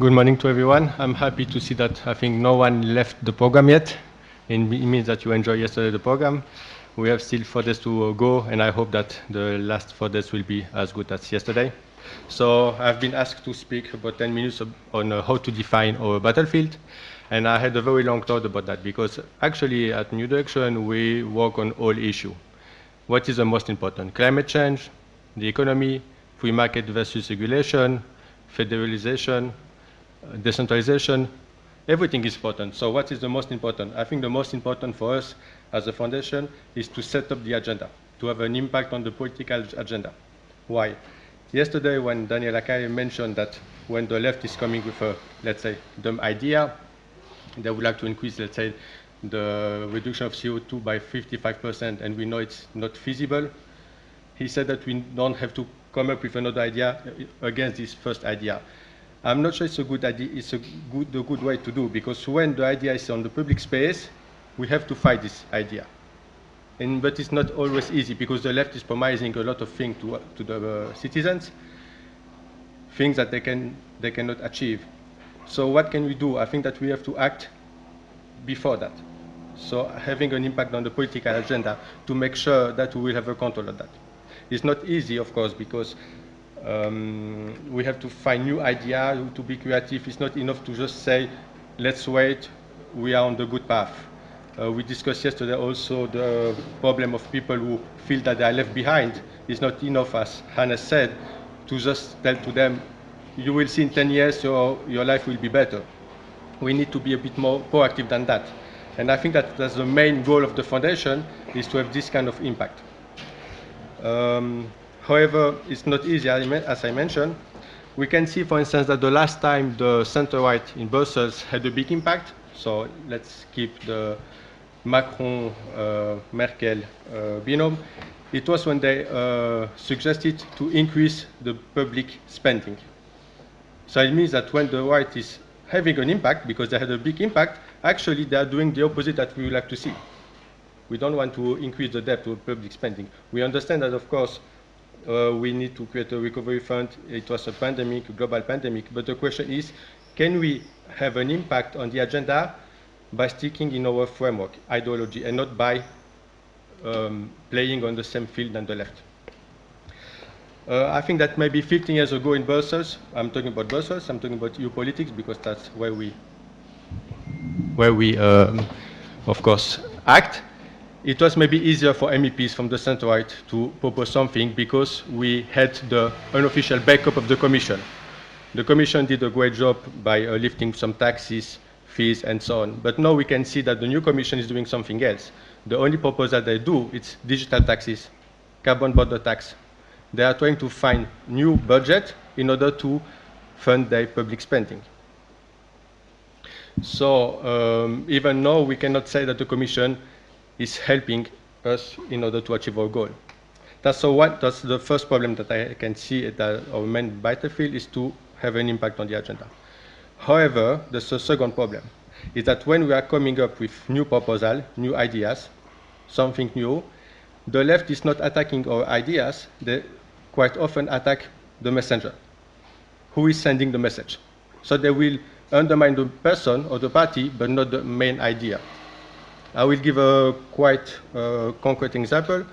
Good morning to everyone. I'm happy to see that I think no one left the program yet. It means that you enjoyed yesterday the program. We have still 4 days to go, and I hope that the last 4 days will be as good as yesterday. So I've been asked to speak about 10 minutes on how to define our battlefield, and I had a very long thought about that because actually at New Direction we work on all issues. What is the most important? Climate change, the economy, free market versus regulation, federalization, decentralization, everything is important. So what is the most important? I think the most important for us as a foundation is to set up the agenda, to have an impact on the political agenda. Why? Yesterday when Daniel Akai mentioned that when the left is coming with a, let's say, dumb idea, they would like to increase, let's say, the reduction of CO2 by 55%, and we know it's not feasible. He said that we don't have to come up with another idea against this first idea. I'm not sure it's a good idea. It's a good way to do, because when the idea is on the public space, we have to fight this idea. But it's not always easy because the left is promising a lot of things to the citizens, things that they cannot achieve. So what can we do? I think that we have to act before that. So having an impact on the political agenda to make sure that we will have a control of that. It's not easy, of course, because we have to find new ideas, to be creative. It's not enough to just say, let's wait, we are on the good path. We discussed yesterday also the problem of people who feel that they are left behind. It's not enough, as Hannah said, to just tell to them, you will see in 10 years your life will be better. We need to be a bit more proactive than that. And I think that that's the main goal of the foundation, is to have this kind of impact. However, it's not easy, as I mentioned. We can see, for instance, that the last time the center-right in Brussels had a big impact, so let's keep the Macron-Merkel binom, it was when they suggested to increase the public spending. So it means that when the right is having an impact, because they had a big impact, actually they are doing the opposite that we would like to see. We don't want to increase the debt to public spending. We understand that, of course, we need to create a recovery fund. It was a pandemic, a global pandemic. But the question is, can we have an impact on the agenda by sticking in our framework, ideology, and not by playing on the same field than the left? I think that maybe 15 years ago in Brussels, I'm talking about Brussels, I'm talking about EU politics because that's where we of course, act. It was maybe easier for MEPs from the center-right to propose something because we had the unofficial backup of the Commission. The Commission did a great job by lifting some taxes, fees, and so on. But now we can see that the new Commission is doing something else. The only proposal they do is digital taxes, carbon border tax. They are trying to find new budget in order to fund their public spending. So even now we cannot say that the Commission is helping us in order to achieve our goal. That's the first problem that I can see that our main battlefield is to have an impact on the agenda. However, there's a second problem, is that when we are coming up with new proposals, new ideas, something new, the left is not attacking our ideas, they quite often attack the messenger. Who is sending the message? So they will undermine the person or the party, but not the main idea. I will give a quite concrete example.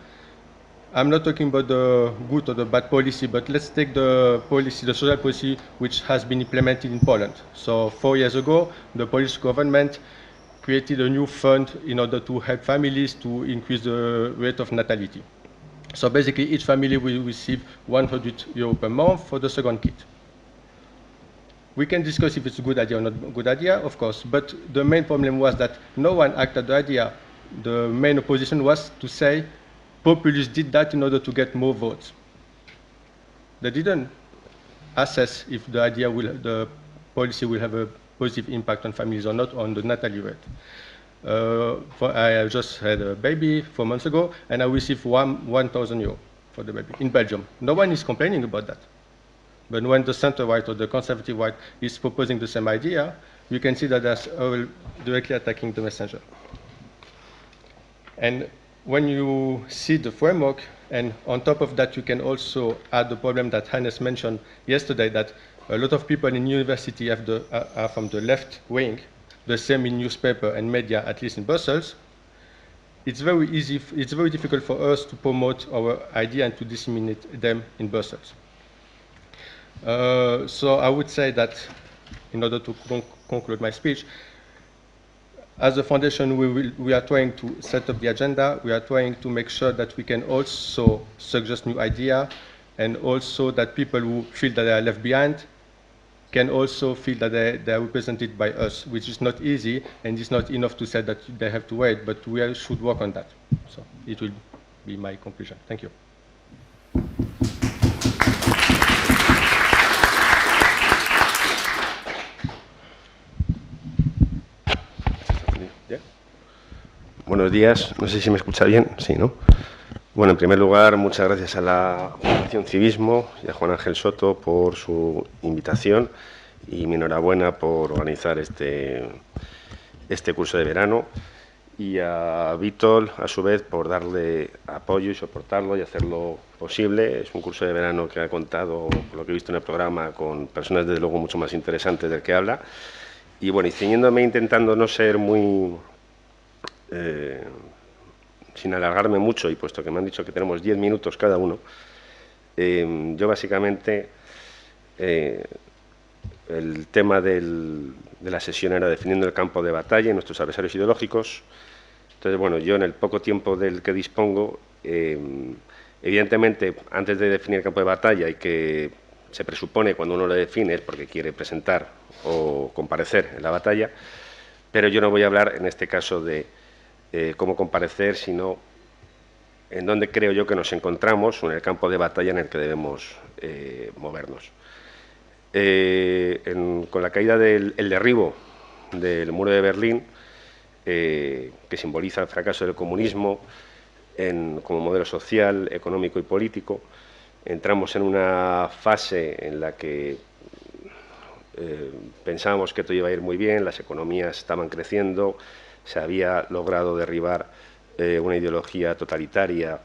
I'm not talking about the good or the bad policy, but let's take the policy, the social policy, which has been implemented in Poland. So 4 years ago, the Polish government created a new fund in order to help families to increase the rate of natality. So basically, each family will receive 100 euros per month for the second kid. We can discuss if it's a good idea or not a good idea, of course, but the main problem was that no one acted the idea. The main opposition was to say populists did that in order to get more votes. They didn't assess if the policy will have a positive impact on families or not on the natality rate. I just had a baby 4 months ago, and I received 1,000 euros for the baby in Belgium. No one is complaining about that. But when the center-right or the conservative right is proposing the same idea, you can see that that's all directly attacking the messenger. And when you see the framework, and on top of that, you can also add the problem that Hannes mentioned yesterday, that A lot of people in university are from the left wing, the same in newspaper and media, at least in Brussels. It's very difficult for us to promote our idea and to disseminate them in Brussels. So I would say that, in order to conclude my speech, as a foundation, we are trying to set up the agenda. We are trying to make sure that we can also suggest new ideas, and also that people who feel that they are left behind can also feel that they are represented by us, which is not easy, and it's not enough to say that they have to wait, but we should work on that. So it will be my conclusion. Thank you. Buenos días, no sé si me escucha bien, sí, ¿no? Bueno, en primer lugar, muchas gracias a la Fundación Civismo y a Juan Ángel Soto por su invitación y mi enhorabuena por organizar este curso de verano, y a Witold, a su vez, por darle apoyo y soportarlo y hacerlo posible. Es un curso de verano que ha contado, por lo que he visto en el programa, con personas desde luego mucho más interesantes del que habla. Y bueno, y ciñéndome, intentando no ser muy... sin alargarme mucho, y puesto que me han dicho que tenemos 10 minutos cada uno, yo básicamente el tema de la sesión era definiendo el campo de batalla y nuestros adversarios ideológicos. Entonces, bueno, yo en el poco tiempo del que dispongo, evidentemente, antes de definir el campo de batalla, y que se presupone cuando uno lo define es porque quiere presentar o comparecer en la batalla, pero yo no voy a hablar en este caso de cómo comparecer, sino en dónde creo yo que nos encontramos, o en el campo de batalla en el que debemos movernos. Con la caída del derribo del muro de Berlín, que simboliza el fracaso del comunismo como modelo social, económico y político, entramos en una fase en la que pensábamos que todo iba a ir muy bien, las economías estaban creciendo, se había logrado derribar una ideología totalitaria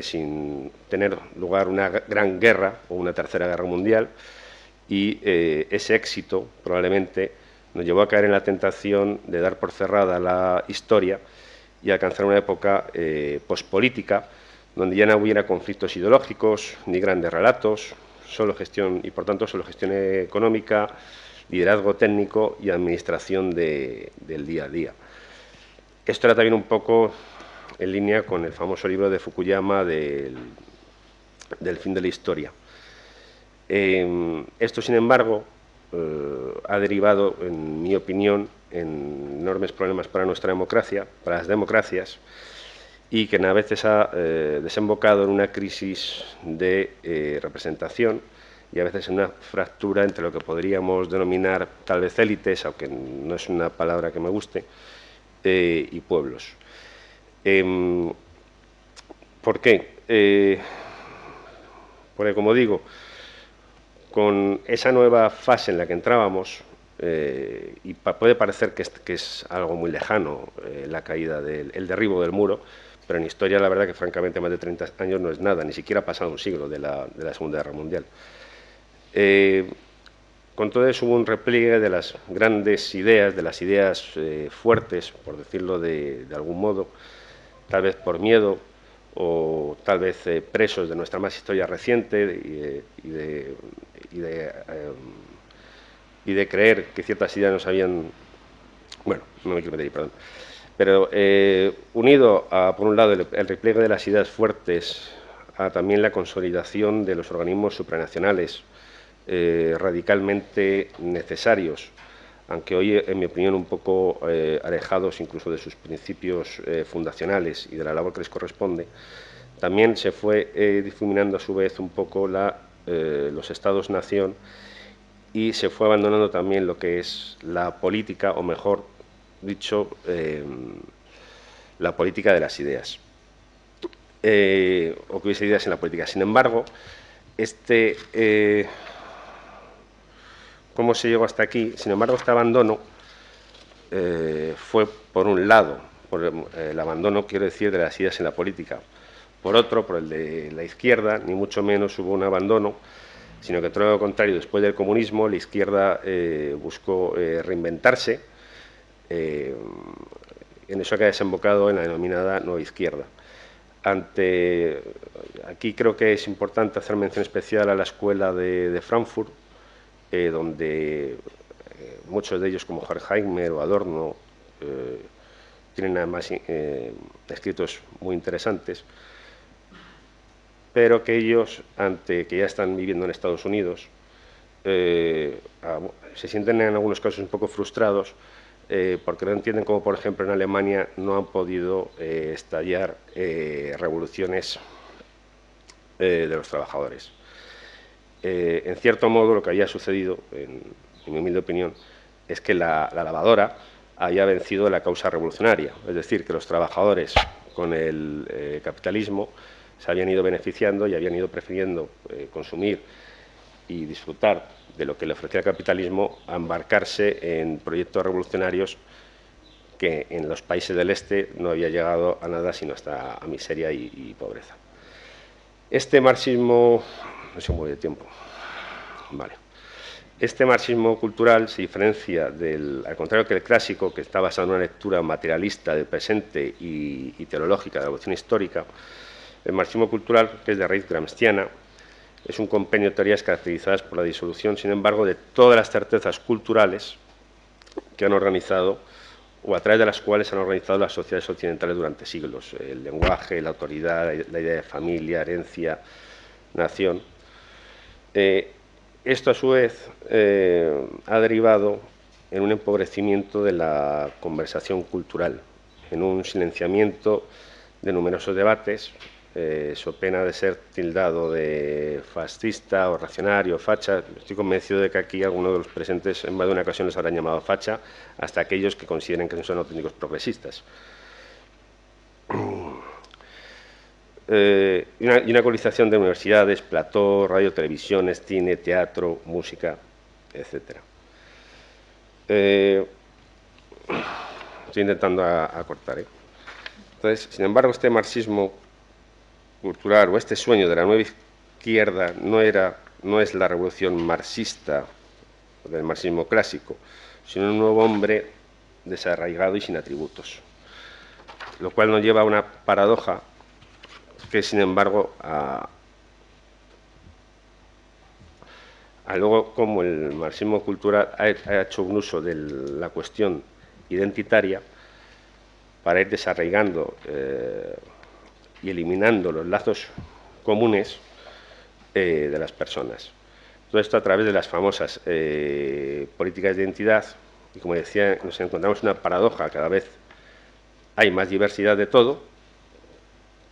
sin tener lugar una gran guerra o una tercera guerra mundial, y ese éxito probablemente nos llevó a caer en la tentación de dar por cerrada la historia y alcanzar una época pospolítica donde ya no hubiera conflictos ideológicos ni grandes relatos, solo gestión, y por tanto solo gestión económica, liderazgo técnico y administración del día a día. Esto era también un poco en línea con el famoso libro de Fukuyama del fin de la historia. Esto, sin embargo, ha derivado, en mi opinión, en enormes problemas para nuestra democracia, para las democracias, y que a veces ha desembocado en una crisis de representación y a veces en una fractura entre lo que podríamos denominar tal vez élites, aunque no es una palabra que me guste, y pueblos. ¿Por qué? Porque, como digo, con esa nueva fase en la que entrábamos, y puede parecer que es algo muy lejano, la caída el derribo del muro, pero en historia la verdad que francamente más de 30 años no es nada, ni siquiera ha pasado un siglo de la Segunda Guerra Mundial. Con todo eso hubo un repliegue de las grandes ideas, de las ideas fuertes, por decirlo de algún modo, tal vez por miedo o tal vez presos de nuestra más historia reciente y de creer que ciertas ideas nos habían... Bueno, no me quiero meter ahí, perdón. Pero unido a, por un lado, el repliegue de las ideas fuertes, a también la consolidación de los organismos supranacionales, radicalmente necesarios, aunque hoy, en mi opinión, un poco alejados incluso de sus principios fundacionales y de la labor que les corresponde, también se fue difuminando a su vez un poco los estados-nación, y se fue abandonando también lo que es la política, o mejor dicho, la política de las ideas, o que hubiese ideas en la política. Sin embargo, ¿cómo se llegó hasta aquí? Sin embargo, este abandono fue, por un lado, por el abandono, quiero decir, de las ideas en la política. Por otro, por el de la izquierda, ni mucho menos hubo un abandono sino que todo lo contrario, después del comunismo, la izquierda buscó reinventarse en eso que ha desembocado en la denominada nueva izquierda. Aquí creo que es importante hacer mención especial a la escuela de Frankfurt, donde muchos de ellos, como Horkheimer o Adorno, tienen además escritos muy interesantes, pero que ellos, que ya están viviendo en Estados Unidos, se sienten en algunos casos un poco frustrados porque no entienden cómo, por ejemplo, en Alemania no han podido estallar revoluciones de los trabajadores. En cierto modo, lo que había sucedido, en mi humilde opinión, es que la lavadora había vencido la causa revolucionaria, es decir, que los trabajadores con el capitalismo se habían ido beneficiando y habían ido prefiriendo consumir y disfrutar de lo que le ofrecía el capitalismo a embarcarse en proyectos revolucionarios que en los países del este no había llegado a nada sino hasta a miseria y pobreza. Este marxismo... No sé muy de tiempo. Vale. Este marxismo cultural se diferencia al contrario que el clásico, que está basado en una lectura materialista del presente y teleológica de la evolución histórica. El marxismo cultural, que es de raíz gramsciana, es un compendio de teorías caracterizadas por la disolución, sin embargo, de todas las certezas culturales que han organizado o a través de las cuales han organizado las sociedades occidentales durante siglos. El lenguaje, la autoridad, la idea de familia, herencia, nación. Esto, a su vez, ha derivado en un empobrecimiento de la conversación cultural, en un silenciamiento de numerosos debates, so pena de ser tildado de fascista o reaccionario, facha. Estoy convencido de que aquí algunos de los presentes en más de una ocasión les habrán llamado facha, hasta aquellos que consideren que no son auténticos progresistas. Y una colonización de universidades, plató, radio, televisiones, cine, teatro, música, etc. Estoy intentando acortar. Entonces, sin embargo, este marxismo cultural o este sueño de la nueva izquierda no es la revolución marxista del marxismo clásico, sino un nuevo hombre desarraigado y sin atributos, lo cual nos lleva a una paradoja que, sin embargo, a luego como el marxismo cultural ha hecho un uso de la cuestión identitaria para ir desarraigando y eliminando los lazos comunes de las personas. Todo esto a través de las famosas políticas de identidad, y como decía, nos encontramos una paradoja: cada vez hay más diversidad de todo,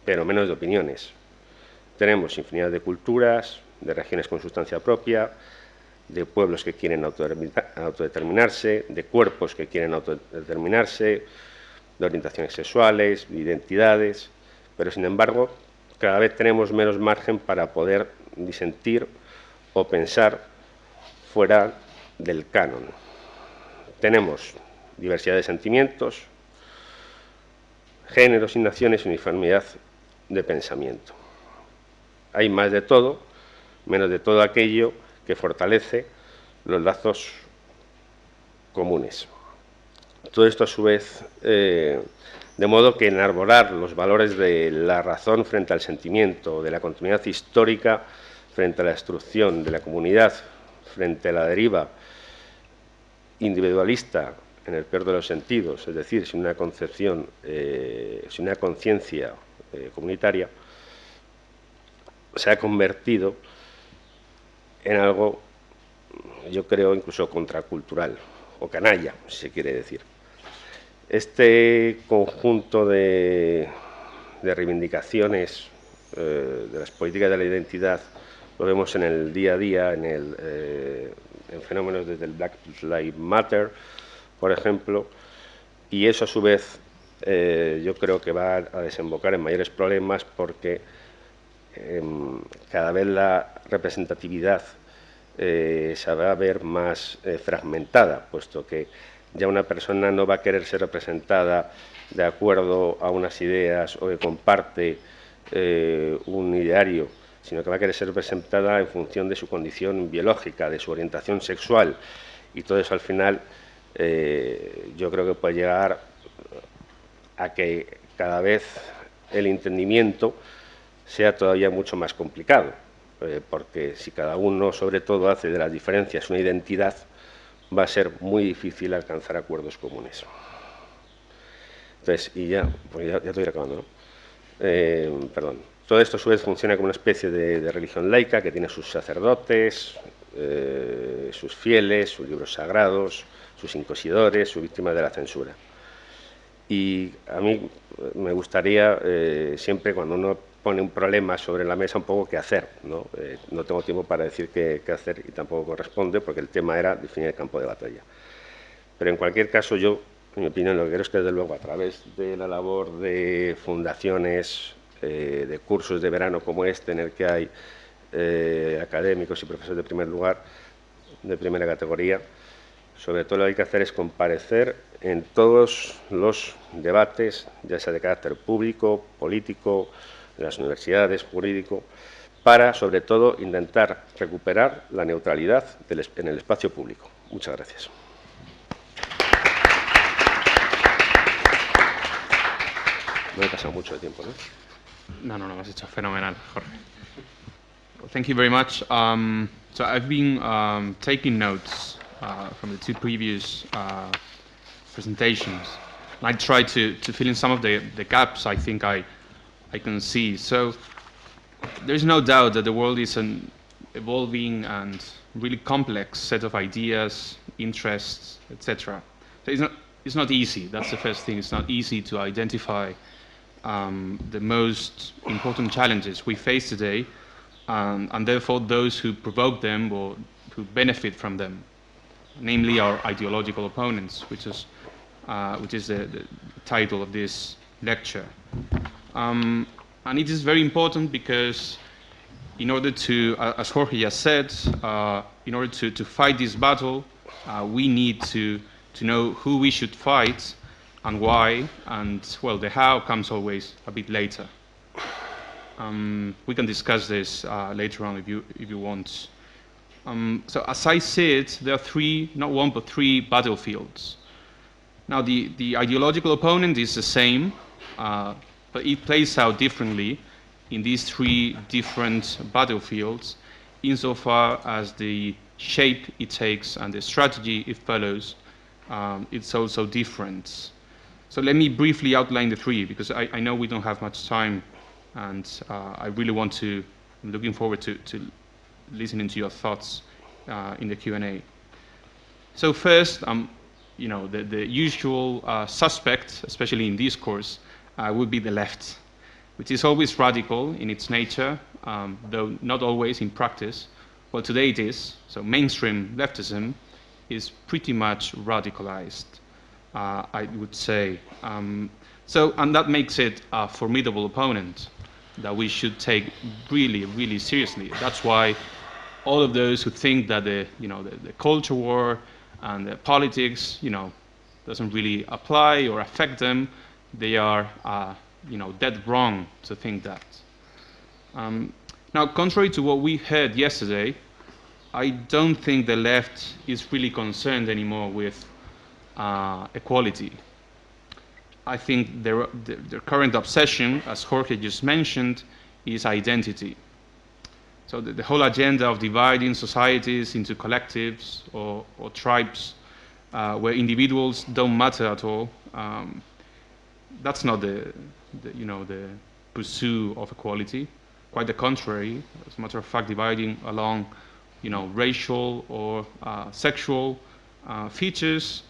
pero menos de opiniones. Tenemos infinidad de culturas, de regiones con sustancia propia, de pueblos que quieren autodeterminarse, de cuerpos que quieren autodeterminarse, de orientaciones sexuales, de identidades, pero sin embargo cada vez tenemos menos margen para poder disentir o pensar fuera del canon. Tenemos diversidad de sentimientos, géneros y naciones, uniformidad de pensamiento. Hay más de todo, menos de todo aquello que fortalece los lazos comunes. Todo esto, a su vez, de modo que enarbolar los valores de la razón frente al sentimiento, de la continuidad histórica frente a la destrucción de la comunidad, frente a la deriva individualista en el peor de los sentidos, es decir, sin una concepción, sin una conciencia comunitaria, se ha convertido en algo, yo creo, incluso contracultural o canalla, si se quiere decir. Este conjunto de reivindicaciones de las políticas de la identidad lo vemos en el día a día, en fenómenos desde el Black Lives Matter, por ejemplo, y eso, a su vez, yo creo que va a desembocar en mayores problemas porque cada vez la representatividad se va a ver más fragmentada, puesto que ya una persona no va a querer ser representada de acuerdo a unas ideas o que comparte un ideario, sino que va a querer ser representada en función de su condición biológica, de su orientación sexual, y todo eso al final yo creo que puede llegar a que cada vez el entendimiento sea todavía mucho más complicado, porque si cada uno sobre todo hace de las diferencias una identidad, va a ser muy difícil alcanzar acuerdos comunes. Entonces, y ya, pues ya estoy acabando, ¿no? Perdón. Todo esto a su vez funciona como una especie de religión laica que tiene sus sacerdotes, sus fieles, sus libros sagrados, sus inquisidores, sus víctimas de la censura. Y a mí me gustaría siempre cuando uno pone un problema sobre la mesa un poco qué hacer, ¿no? No tengo tiempo para decir qué hacer y tampoco corresponde porque el tema era definir el campo de batalla. Pero en cualquier caso yo, en mi opinión, lo que quiero es que desde luego a través de la labor de fundaciones, de cursos de verano como este en el que hay académicos y profesores de primer lugar, de primera categoría, sobre todo lo que hay que hacer es comparecer en todos los debates, ya sea de carácter público, político, de las universidades, jurídico, para, sobre todo, intentar recuperar la neutralidad en el espacio público. Muchas gracias. No he pasado mucho de tiempo, ¿no? No, has hecho fenomenal, Jorge. Well, thank you very much. So I've been taking notes from the two previous presentations. And I tried to fill in some of the gaps I think I can see. So there's no doubt that the world is an evolving and really complex set of ideas, interests, etc. So it's not easy. That's the first thing. It's not easy to identify the most important challenges we face today, and therefore those who provoke them or who benefit from them, namely our ideological opponents, which is the title of this lecture. And it is very important because in order to, as Jorge just said, in order to fight this battle, we need to know who we should fight and why, and, well, the how comes always a bit later. We can discuss this later on if you want. So as I see it, there are three, not one, but three battlefields. Now, the ideological opponent is the same, but it plays out differently in these three different battlefields insofar as the shape it takes and the strategy it follows, it's also different. So let me briefly outline the three, because I know we don't have much time, and I really want to, I'm looking forward to listening to your thoughts in the Q&A. So first, you know, the usual suspect, especially in this course, would be the left, which is always radical in its nature, though not always in practice. Well, today it is. So mainstream leftism is pretty much radicalized, I would say. And that makes it a formidable opponent that we should take really, really seriously. That's why all of those who think that the culture war and the politics, doesn't really apply or affect them, they are, dead wrong to think that. Now, contrary to what we heard yesterday, I don't think the left is really concerned anymore with equality. I think their current obsession, as Jorge just mentioned, is identity. So the whole agenda of dividing societies into collectives or tribes where individuals don't matter at all, that's not the pursuit of equality. Quite the contrary. As a matter of fact, dividing along racial or sexual features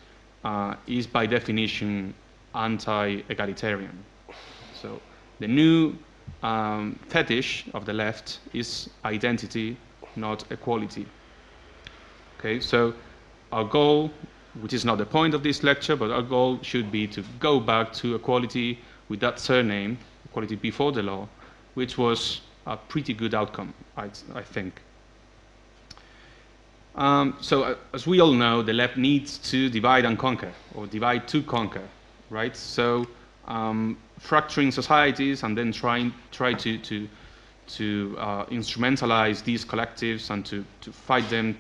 is by definition anti-egalitarian. So the new fetish of the left is identity, not equality. Okay, so our goal, which is not the point of this lecture, but our goal should be to go back to equality with that surname, equality before the law, which was a pretty good outcome, I think. So as we all know, the left needs to divide and conquer, or divide to conquer, right? So fracturing societies and then try to to instrumentalize these collectives and to fight them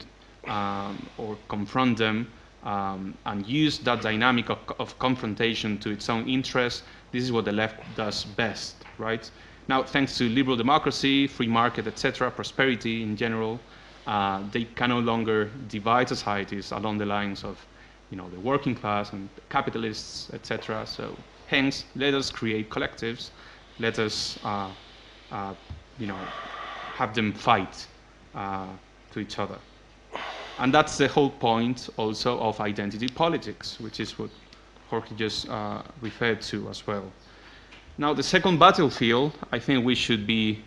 or confront them and use that dynamic of confrontation to its own interest. This is what the left does best, right? Now, thanks to liberal democracy, free market, etc., prosperity in general, they can no longer divide societies along the lines of, the working class and capitalists, etc. So, hence, let us create collectives. Let us, have them fight to each other. And that's the whole point also of identity politics, which is what Jorge just referred to as well. Now, the second battlefield I think we should be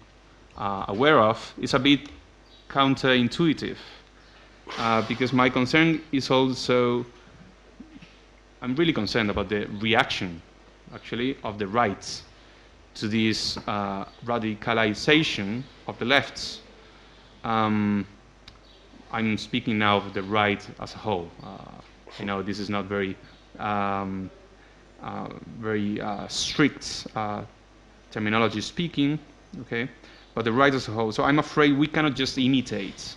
aware of is a bit counterintuitive, because my concern is also, I'm really concerned about the reaction, actually, of the right to this radicalization of the lefts. I'm speaking now of the right as a whole. I know this is not very strict terminology speaking, okay? But the right as a whole. So I'm afraid we cannot just imitate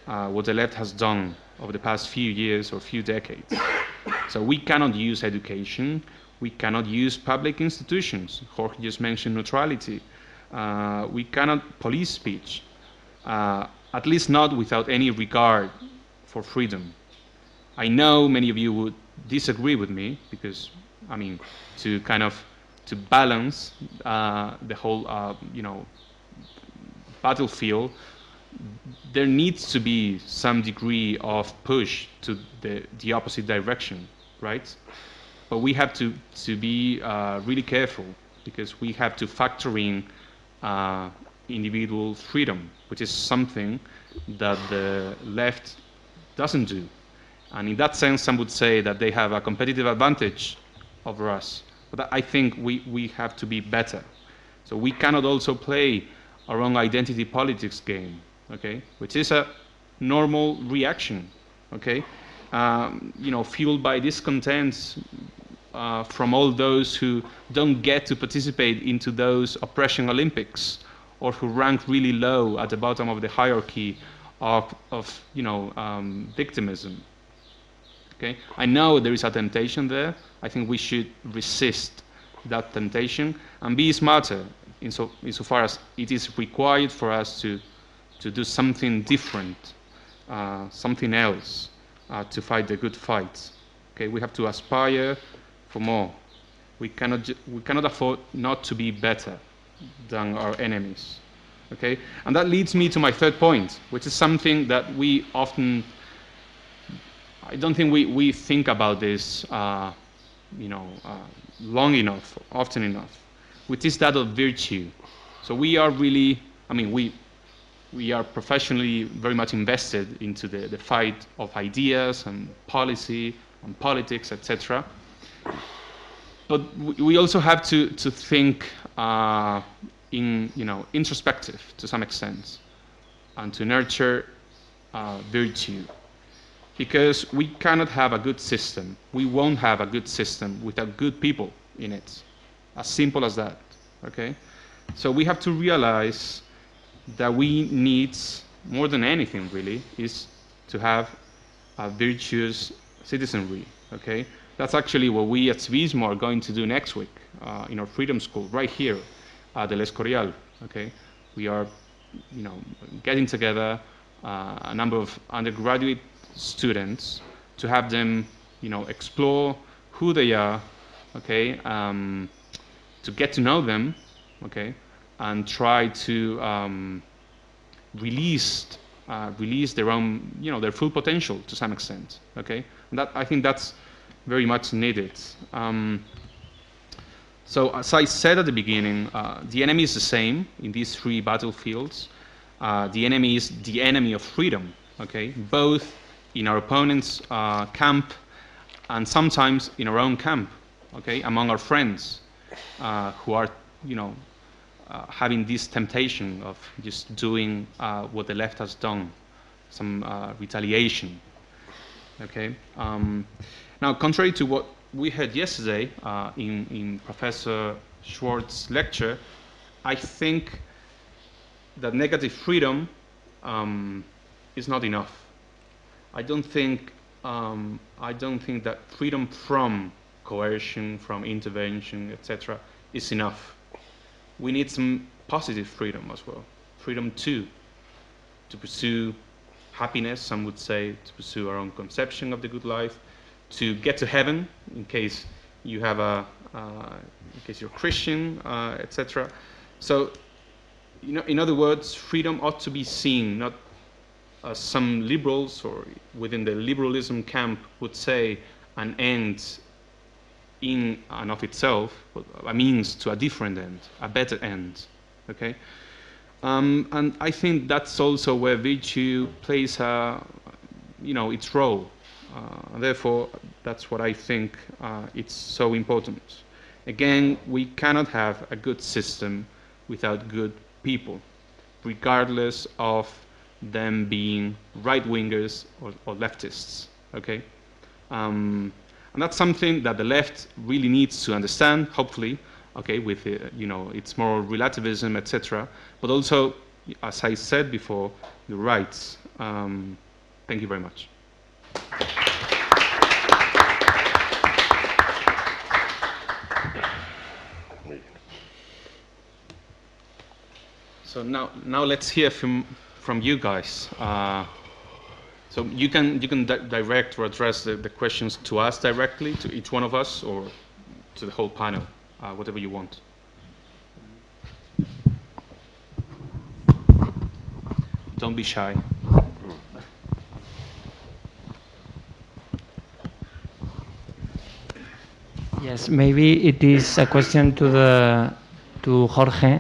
what the left has done over the past few years or few decades. So we cannot use education. We cannot use public institutions. Jorge just mentioned neutrality. We cannot police speech. At least not without any regard for freedom. I know many of you would disagree with me because, to balance the whole, battlefield, there needs to be some degree of push to the opposite direction, right? But we have to be really careful because we have to factor in individual freedom, which is something that the left doesn't do. And in that sense, some would say that they have a competitive advantage over us. But I think we have to be better. So we cannot also play our own identity politics game, okay? Which is a normal reaction, okay? Fueled by discontent from all those who don't get to participate into those oppression Olympics, or who rank really low at the bottom of the hierarchy of victimism. Okay, I know there is a temptation there. I think we should resist that temptation and be smarter insofar as it is required for us to do something different, something else, to fight the good fight. Okay, we have to aspire for more. We cannot afford not to be better than our enemies. Okay, and that leads me to my third point, which is something that we often, I don't think we think about this long enough, often enough, which is that of virtue. So we are really, we are professionally very much invested into the fight of ideas and policy and politics, etc. But we also have to think in introspective to some extent, and to nurture virtue, because we cannot have a good system. We won't have a good system without good people in it. As simple as that. Okay, so we have to realize that we need, more than anything really, is to have a virtuous citizenry. Okay, that's actually what we at Civismo are going to do next week in our Freedom School, right here at El Escorial. Okay, we are, getting together a number of undergraduate students to have them, explore who they are. Okay, to get to know them. Okay, and try to release their own, their full potential to some extent. Okay, and I think that's very much needed. So as I said at the beginning, the enemy is the same in these three battlefields. The enemy is the enemy of freedom, okay? Both in our opponent's camp and sometimes in our own camp, okay? Among our friends who are, having this temptation of just doing what the left has done, some retaliation, okay? Now, contrary to what we heard yesterday in Professor Schwartz's lecture, I think that negative freedom is not enough. I don't think that freedom from coercion, from intervention, etc., is enough. We need some positive freedom as well. Freedom to pursue happiness, some would say, to pursue our own conception of the good life, to get to heaven, in case you have in case you're Christian, etc. So, in other words, freedom ought to be seen not as some liberals or within the liberalism camp would say an end in and of itself, but a means to a different end, a better end. Okay, and I think that's also where virtue plays its role. Therefore, that's what I think it's so important. Again, we cannot have a good system without good people, regardless of them being right-wingers or leftists. Okay, and that's something that the left really needs to understand. Hopefully, okay, with its moral relativism, etc. But also, as I said before, the rights. Thank you very much. So now let's hear from you guys. So you can direct or address the questions to us directly, to each one of us, or to the whole panel, whatever you want. Don't be shy. Yes, maybe it is a question to Jorge,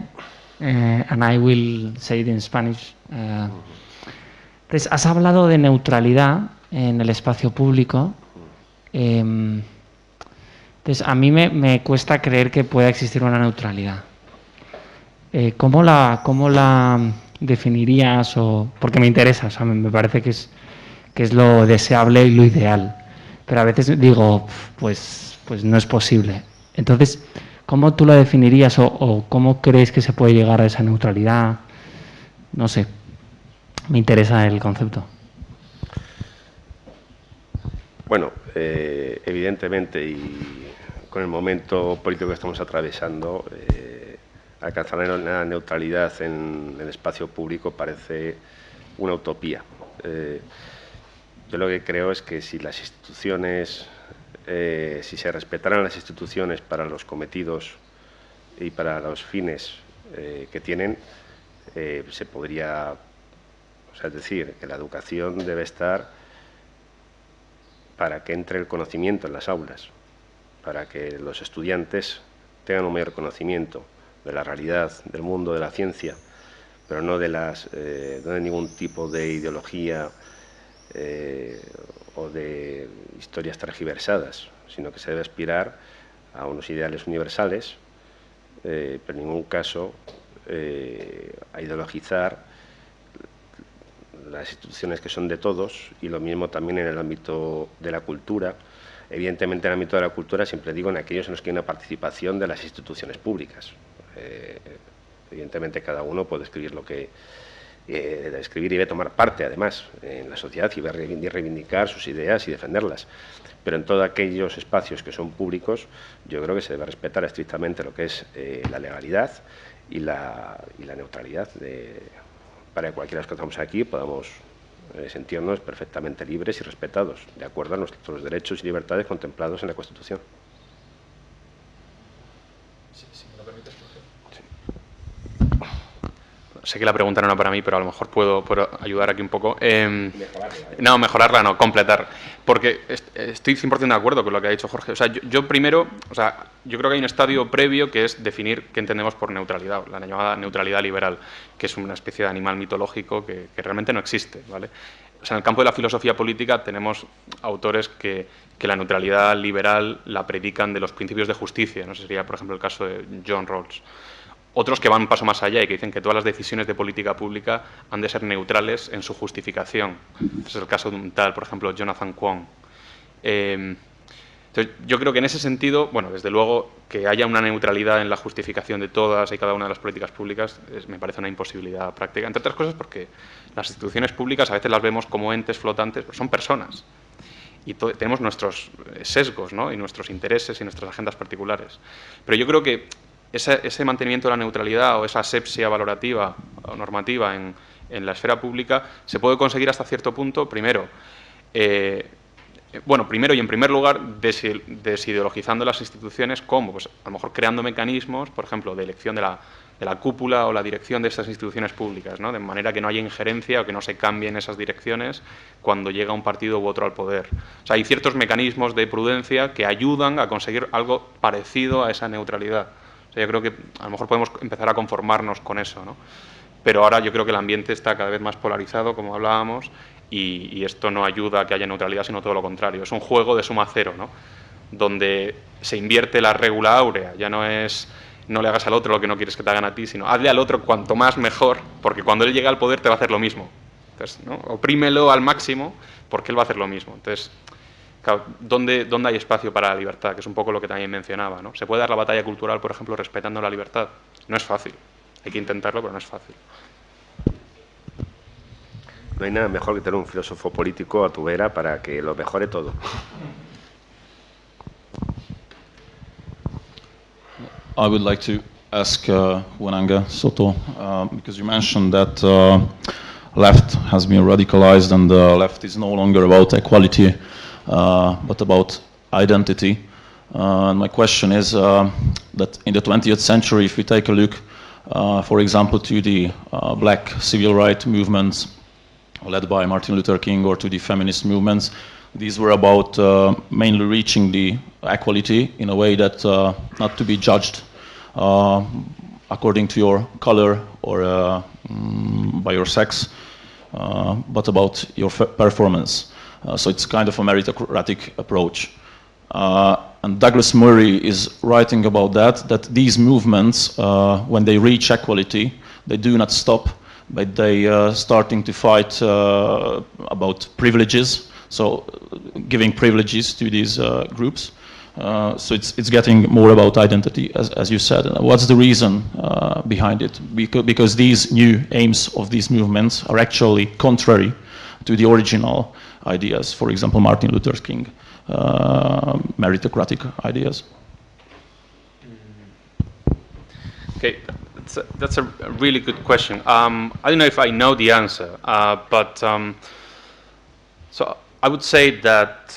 and I will say it in Spanish. Entonces, has hablado de neutralidad en el espacio público. Entonces, a mí me cuesta creer que pueda existir una neutralidad. ¿Cómo la definirías? Porque me interesa, o sea, me parece que es lo deseable y lo ideal. Pero a veces digo, pues no es posible. Entonces, ¿cómo tú la definirías o cómo crees que se puede llegar a esa neutralidad? No sé, me interesa el concepto. Bueno, evidentemente, y con el momento político que estamos atravesando, alcanzar la neutralidad en el espacio público parece una utopía. Yo lo que creo es que si las instituciones, si se respetaran las instituciones para los cometidos y para los fines que tienen, se podría, es decir, que la educación debe estar para que entre el conocimiento en las aulas, para que los estudiantes tengan un mayor conocimiento de la realidad, del mundo, de la ciencia, pero no de ningún tipo de ideología o de historias tergiversadas, sino que se debe aspirar a unos ideales universales, pero en ningún caso a ideologizar las instituciones que son de todos, y lo mismo también en el ámbito de la cultura. Evidentemente, en el ámbito de la cultura siempre digo en aquellos en los que hay una participación de las instituciones públicas. Evidentemente cada uno puede escribir lo que escribir y debe tomar parte, además, en la sociedad y reivindicar sus ideas y defenderlas. Pero en todos aquellos espacios que son públicos, yo creo que se debe respetar estrictamente lo que es la legalidad y la neutralidad, para que cualquiera de los que estamos aquí podamos sentirnos perfectamente libres y respetados, de acuerdo a nuestros derechos y libertades contemplados en la Constitución. Sé que la pregunta no era para mí, pero a lo mejor puedo ayudar aquí un poco. No, mejorarla no, completar. Porque estoy 100% de acuerdo con lo que ha dicho Jorge. O sea, yo primero, yo creo que hay un estadio previo que es definir qué entendemos por neutralidad, la llamada neutralidad liberal, que es una especie de animal mitológico que realmente no existe, ¿vale? O sea, en el campo de la filosofía política tenemos autores que la neutralidad liberal la predican de los principios de justicia, ¿no? Sería, por ejemplo, el caso de John Rawls. Otros que van un paso más allá y que dicen que todas las decisiones de política pública han de ser neutrales en su justificación. Ese es el caso de un tal, por ejemplo, Jonathan Kwon. Entonces, Entonces, yo creo que en ese sentido, bueno, desde luego que haya una neutralidad en la justificación de todas y cada una de las políticas públicas me parece una imposibilidad práctica, entre otras cosas porque las instituciones públicas a veces las vemos como entes flotantes, pero son personas y tenemos nuestros sesgos, ¿no? Y nuestros intereses y nuestras agendas particulares. Pero yo creo que ese mantenimiento de la neutralidad o esa asepsia valorativa o normativa en la esfera pública se puede conseguir hasta cierto punto, primero y en primer lugar, desideologizando las instituciones, como pues, a lo mejor creando mecanismos, por ejemplo, de elección de la cúpula o la dirección de estas instituciones públicas, ¿no? De manera que no haya injerencia o que no se cambien esas direcciones cuando llega un partido u otro al poder. O sea, hay ciertos mecanismos de prudencia que ayudan a conseguir algo parecido a esa neutralidad. O sea, yo creo que a lo mejor podemos empezar a conformarnos con eso, ¿no? Pero ahora yo creo que el ambiente está cada vez más polarizado, como hablábamos, y esto no ayuda a que haya neutralidad, sino todo lo contrario. Es un juego de suma cero, ¿no? Donde se invierte la regula áurea. Ya no es no le hagas al otro lo que no quieres que te hagan a ti, sino hazle al otro cuanto más mejor, porque cuando él llega al poder te va a hacer lo mismo. Entonces, ¿no? Oprímelo al máximo porque él va a hacer lo mismo. Entonces, claro, ¿dónde hay espacio para la libertad? Que es un poco lo que también mencionaba, ¿no? ¿Se puede dar la batalla cultural, por ejemplo, respetando la libertad? No es fácil. Hay que intentarlo, pero no es fácil. No hay nada mejor que tener un filósofo político a tu vera para que lo mejore todo. I would like to ask Juan Ángel Soto, because you mentioned that left has been radicalized and the left is no longer about equality, but about identity. And my question is that in the 20th century, if we take a look, for example, to the black civil rights movements, led by Martin Luther King, or to the feminist movements. These were about mainly reaching the equality in a way that not to be judged according to your color or by your sex, but about your performance. So it's kind of a meritocratic approach. And Douglas Murray is writing about that these movements, when they reach equality, they do not stop, but they starting to fight about privileges, so giving privileges to these groups. So it's getting more about identity, as you said. What's the reason behind it? Because these new aims of these movements are actually contrary to the original ideas. For example, Martin Luther King, meritocratic ideas. Okay. That's a really good question. I don't know if I know the answer, but so I would say that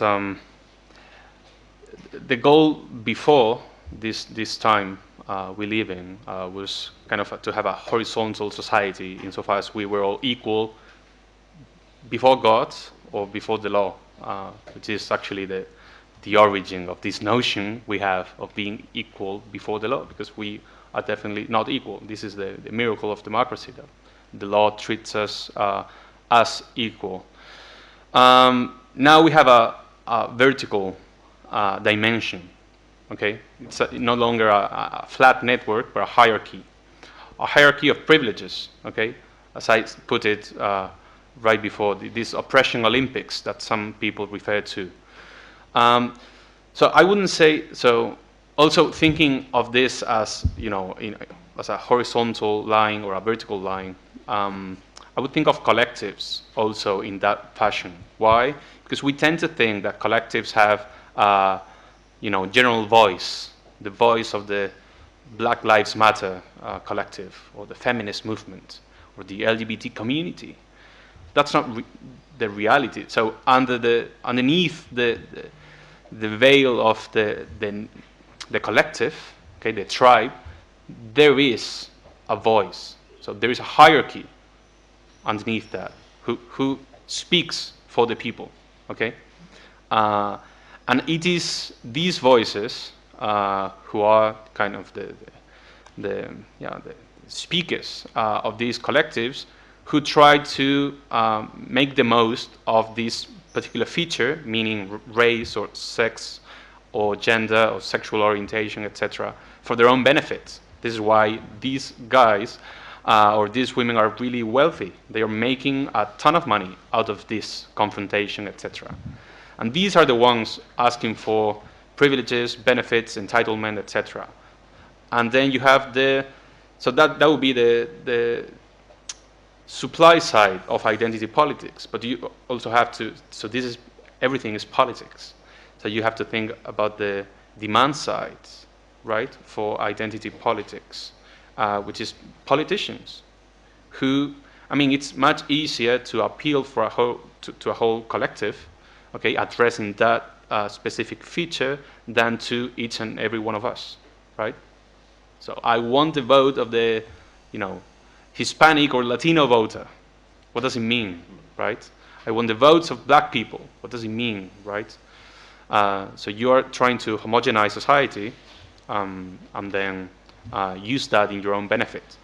the goal before this time we live in was kind of to have a horizontal society, insofar as we were all equal before God or before the law, which is actually the origin of this notion we have of being equal before the law, because we are definitely not equal. This is the miracle of democracy, that the law treats us as equal. Now we have a vertical dimension, okay? It's no longer a flat network, but a hierarchy of privileges, okay? As I put it right before, this oppression Olympics that some people refer to. So I wouldn't say, so also thinking of this as, as a horizontal line or a vertical line, I would think of collectives also in that fashion. Why? Because we tend to think that collectives have, general voice, the voice of the Black Lives Matter collective, or the feminist movement, or the LGBT community. That's not the reality. So underneath the veil of the collective, okay, the tribe, there is a voice. So there is a hierarchy underneath that who speaks for the people, okay? And it is these voices who are kind of the speakers of these collectives who try to make the most of this particular feature, meaning race or sex or gender or sexual orientation, etc., for their own benefit. This is why these guys or these women are really wealthy. They are making a ton of money out of this confrontation, etc. And these are the ones asking for privileges, benefits, entitlement, etc. And then you have so that would be the supply side of identity politics. But you also have to, so everything is politics. So you have to think about the demand side, right, for identity politics, which is politicians who, I mean, it's much easier to appeal for to a whole collective, okay, addressing that specific feature than to each and every one of us, right? So I want the vote of the, Hispanic or Latino voter. What does it mean, right? I want the votes of black people. What does it mean, right? So you are trying to homogenize society and then use that in your own benefit.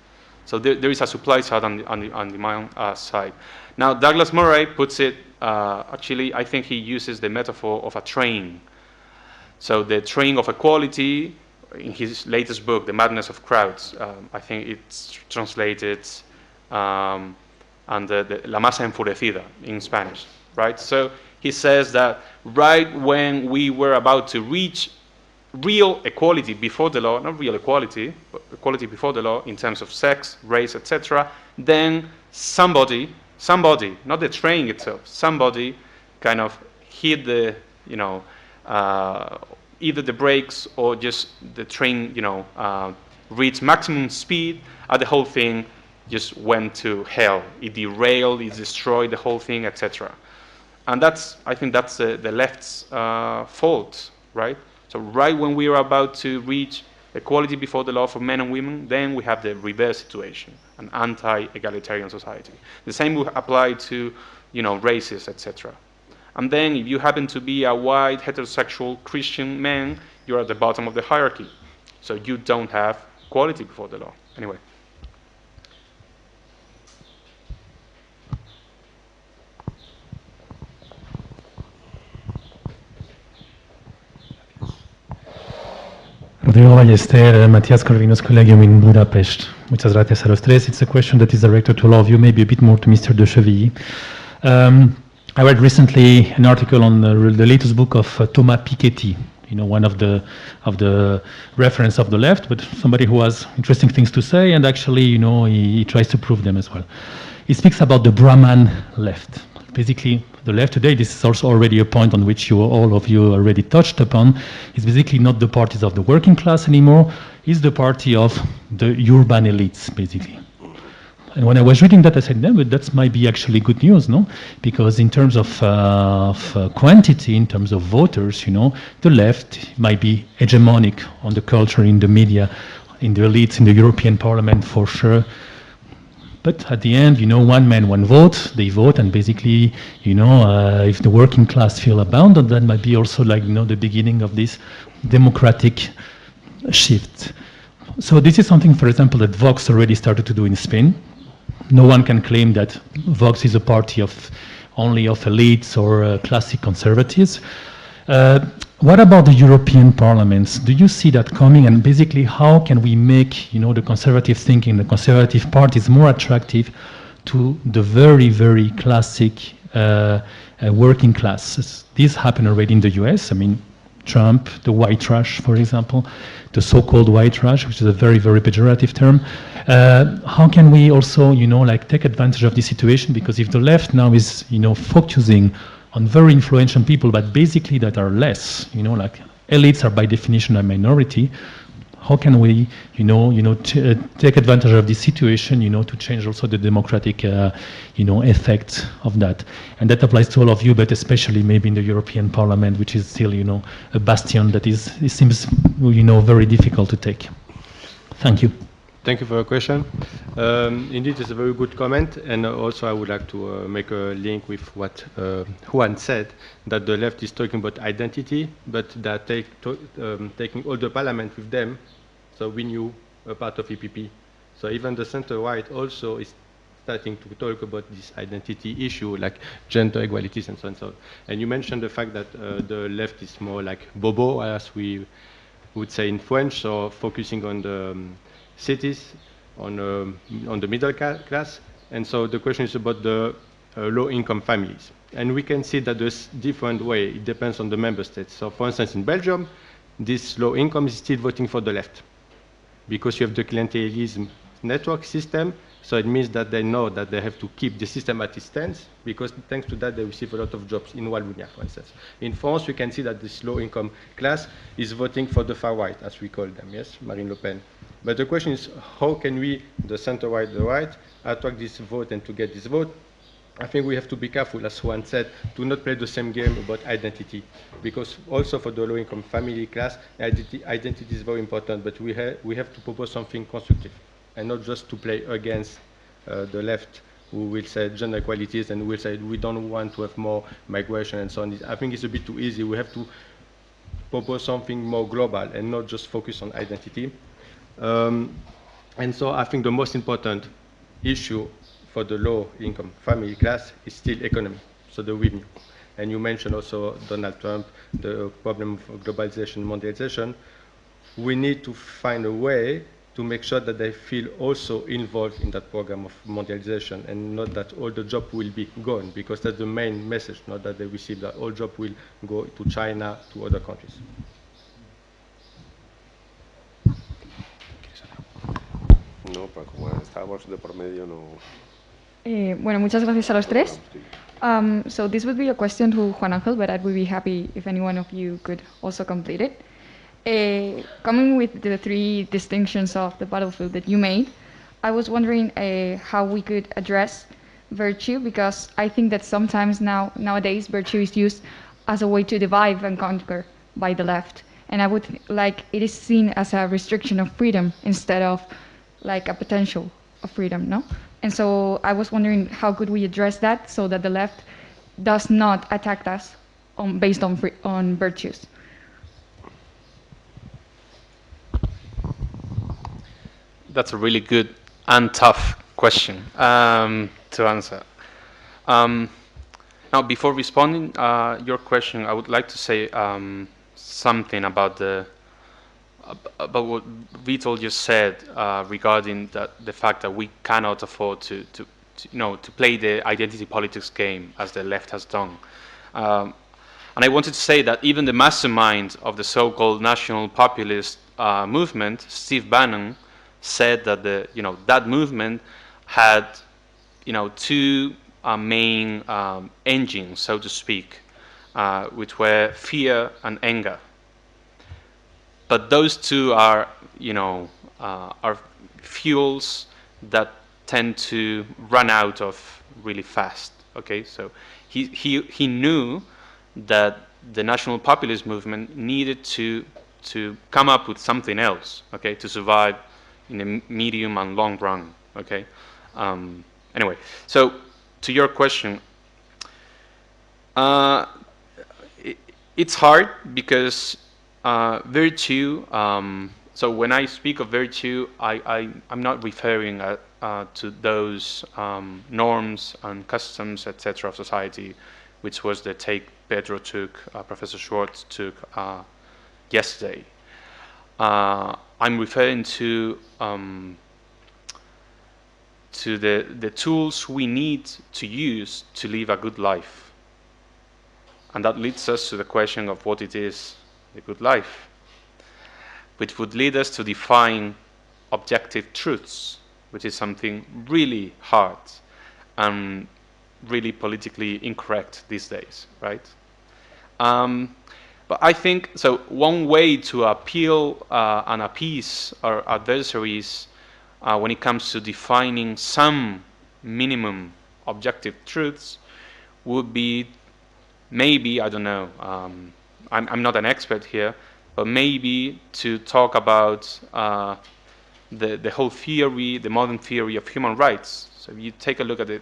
So there is a supply side on the demand side. Now, Douglas Murray puts it, actually, I think he uses the metaphor of a train. So the train of equality, in his latest book, The Madness of Crowds, I think it's translated under La Masa Enfurecida in Spanish, right? So he says that right when we were about to reach real equality before the law, not real equality, but equality before the law in terms of sex, race, etc., then somebody, not the train itself, somebody kind of hit the, either the brakes or just the train, reached maximum speed, and the whole thing just went to hell. It derailed, it destroyed the whole thing, etc. And I think that's the left's fault, right? So right when we are about to reach equality before the law for men and women, then we have the reverse situation, an anti-egalitarian society. The same will apply to, races, etc. And then if you happen to be a white, heterosexual Christian man, you're at the bottom of the hierarchy. So you don't have equality before the law. Anyway. Rodrigo Ballester, Matías Corvinos Collegium in Budapest. Muchas gracias a los tres. It's a question that is directed to all of you, maybe a bit more to Mr. de Chevilly. I read recently an article on the latest book of Thomas Piketty, one of the reference of the left, but somebody who has interesting things to say, and actually, he tries to prove them as well. He speaks about the Brahman left. Basically, the left today, this is also already a point on which all of you already touched upon, is basically not the parties of the working class anymore, it's the party of the urban elites, basically. And when I was reading that, I said, no, but that might be actually good news, no? Because in terms of quantity, in terms of voters, the left might be hegemonic on the culture, in the media, in the elites, in the European Parliament, for sure. But at the end, one man, one vote, they vote, and basically, if the working class feel abandoned, that might be also like, the beginning of this democratic shift. So this is something, for example, that Vox already started to do in Spain. No one can claim that Vox is a party only of elites or classic conservatives. What about the European parliaments? Do you see that coming? And basically, how can we make the conservative thinking, the conservative parties more attractive to the very, very classic working classes? This happened already in the US. I mean, Trump, the white trash, for example, the so-called white trash, which is a very, very pejorative term. How can we also, take advantage of this situation? Because if the left now is, focusing on very influential people, but basically that are less, like elites are by definition a minority. How can we, take advantage of this situation, to change also the democratic, effect of that? And that applies to all of you, but especially maybe in the European Parliament, which is still, a bastion that it seems, very difficult to take. Thank you. Thank you for your question. Indeed, it's a very good comment, and also I would like to make a link with what Juan said, that the left is talking about identity, but they're taking all the parliament with them, so we knew a part of EPP. So even the center-right also is starting to talk about this identity issue, like gender equalities and so on. So, and you mentioned the fact that the left is more like bobo, as we would say in French, so focusing on the cities, on the middle class, and so the question is about the low-income families. And we can see that there's different way. It depends on the member states. So for instance, in Belgium, this low income is still voting for the left because you have the clientelism network system. So it means that they know that they have to keep the system at its stance because thanks to that they receive a lot of jobs in Wallonia, for instance. In France, we can see that this low-income class is voting for the far right, as we call them, yes, Marine Le Pen. But the question is, how can we, the center-right, the right, attract this vote and to get this vote? I think we have to be careful, as Juan said, to not play the same game about identity, because also for the low-income family class, identity is very important, but we have to propose something constructive, and not just to play against the left, who will say gender equalities and will say we don't want to have more migration and so on. I think it's a bit too easy. We have to propose something more global and not just focus on identity. And so I think the most important issue for the low-income family class is still economy, so the revenue. And you mentioned also Donald Trump, the problem of globalization, mondialization. We need to find a way to make sure that they feel also involved in that program of mondialization and not that all the jobs will be gone, because that's the main message, not that they receive that all jobs will go to China, to other countries. No, pues como estábamos de por medio, no. Bueno, muchas gracias a los tres. So this would be a question to Juan Ángel, but I would be happy if any one of you could also complete it. Coming with the three distinctions of the battlefield that you made, I was wondering how we could address virtue, because I think that sometimes nowadays virtue is used as a way to divide and conquer by the left. And I would like it is seen as a restriction of freedom instead of like a potential of freedom, no? And so I was wondering how could we address that so that the left does not attack us based on virtues. That's a really good and tough question to answer. Now, before responding your question, I would like to say something about what Witold just said regarding the fact that we cannot afford to play the identity politics game as the left has done. And I wanted to say that even the mastermind of the so-called national populist movement, Steve Bannon, said that that movement had two main engines, so to speak, which were fear and anger. But those two are fuels that tend to run out of really fast. Okay, so he knew that the national populist movement needed to come up with something else, okay, to survive in the medium and long run, okay? Anyway, so to your question, it's hard because virtue, so when I speak of virtue, I'm not referring to those norms and customs, etc. of society, which was the take Pedro took, Professor Schwartz took yesterday. I'm referring to the tools we need to use to live a good life. And that leads us to the question of what it is, a good life, which would lead us to define objective truths, which is something really hard and really politically incorrect these days, right? But I think, so one way to appeal and appease our adversaries when it comes to defining some minimum objective truths would be maybe, I don't know, I'm not an expert here, but maybe to talk about the whole theory, the modern theory of human rights. So if you take a look at the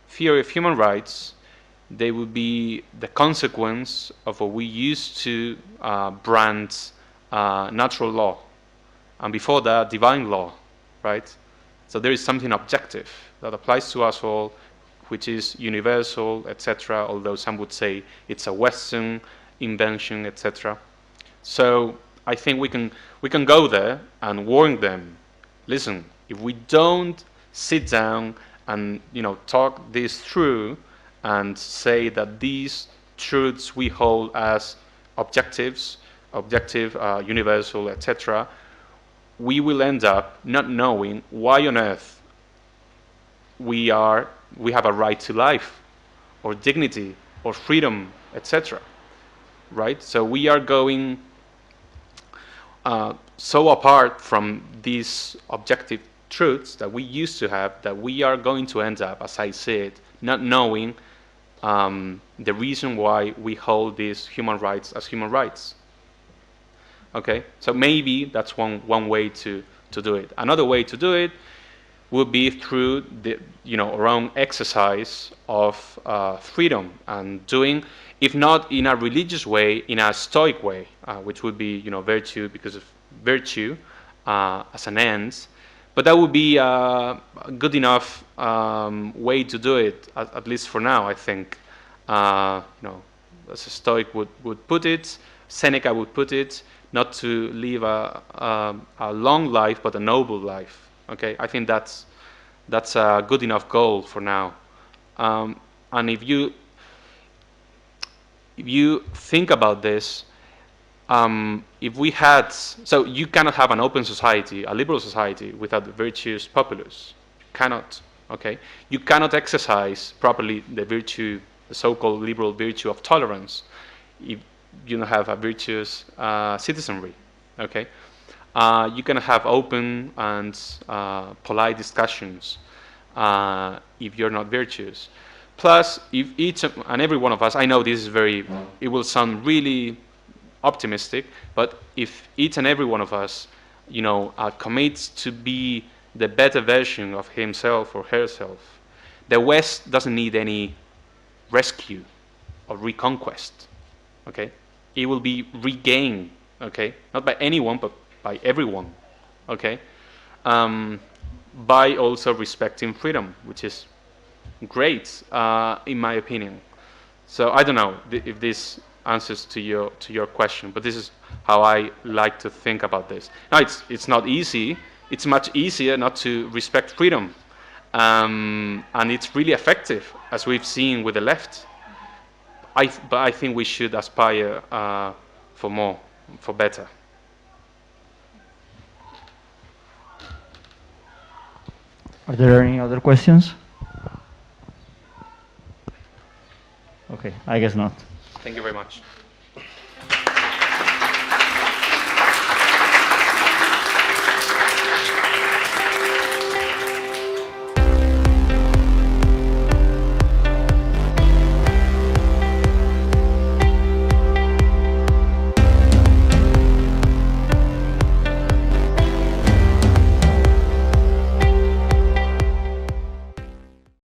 theory of human rights, they would be the consequence of what we used to brand natural law, and before that, divine law, right? So there is something objective that applies to us all, which is universal, etc., although some would say it's a Western invention, etc. So I think we can go there and warn them, listen, if we don't sit down and talk this through and say that these truths we hold as objective, universal, etc., we will end up not knowing why on earth we have a right to life, or dignity, or freedom, etc. Right? So we are going so apart from these objective truths that we used to have that we are going to end up, as I said, not knowing the reason why we hold these human rights as human rights. Okay, so maybe that's one way to do it. Another way to do it would be through the our own exercise of freedom, and doing, if not in a religious way, in a stoic way, which would be virtue because of virtue as an end. But that would be a good enough way to do it, at least for now, I think. As a Stoic would put it, Seneca would put it, not to live a long life, but a noble life. Okay, I think that's a good enough goal for now. And if you think about this, if we had, so you cannot have an open society, a liberal society, without the virtuous populace. You cannot. Okay, you cannot exercise properly the virtue, the so-called liberal virtue of tolerance, if you don't have a virtuous citizenry. Okay, you can have open and polite discussions if you're not virtuous. Plus, if each and every one of us, I know this is it will sound really optimistic, but if each and every one of us, commits to be the better version of himself or herself, the West doesn't need any rescue or reconquest. Okay, it will be regained. Okay, not by anyone, but by everyone. Okay, by also respecting freedom, which is great, in my opinion. So I don't know if this answers to your question, but this is how I like to think about this. Now, it's not easy. It's much easier not to respect freedom, and it's really effective, as we've seen with the left. But I think we should aspire for more, for better. Are there any other questions? Okay, I guess not. Thank you very much.